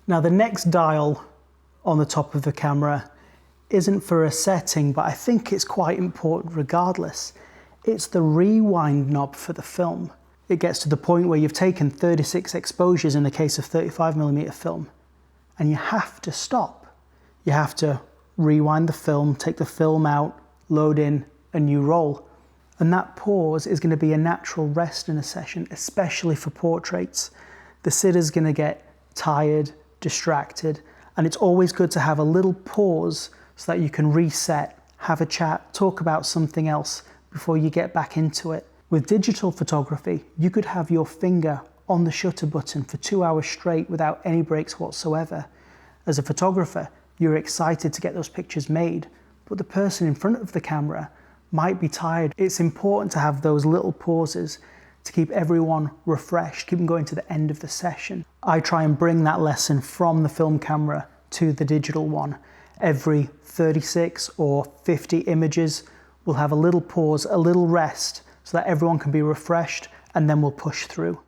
Now the next dial on the top of the camera isn't for a setting, but I think it's quite important regardless. It's the rewind knob for the film. It gets to the point where you've taken 36 exposures in the case of 35mm film, and you have to stop. You have to rewind the film, take the film out, load in a new roll. And that pause is going to be a natural rest in a session, especially for portraits. The sitter's going to get tired, distracted, and it's always good to have a little pause so that you can reset, have a chat, talk about something else before you get back into it. With digital photography, you could have your finger on the shutter button for 2 hours straight without any breaks whatsoever. As a photographer, you're excited to get those pictures made, but the person in front of the camera might be tired. It's important to have those little pauses to keep everyone refreshed, keep them going to the end of the session. I try and bring that lesson from the film camera to the digital one. Every 36 or 50 images, we'll have a little pause, a little rest, so that everyone can be refreshed, and then we'll push through.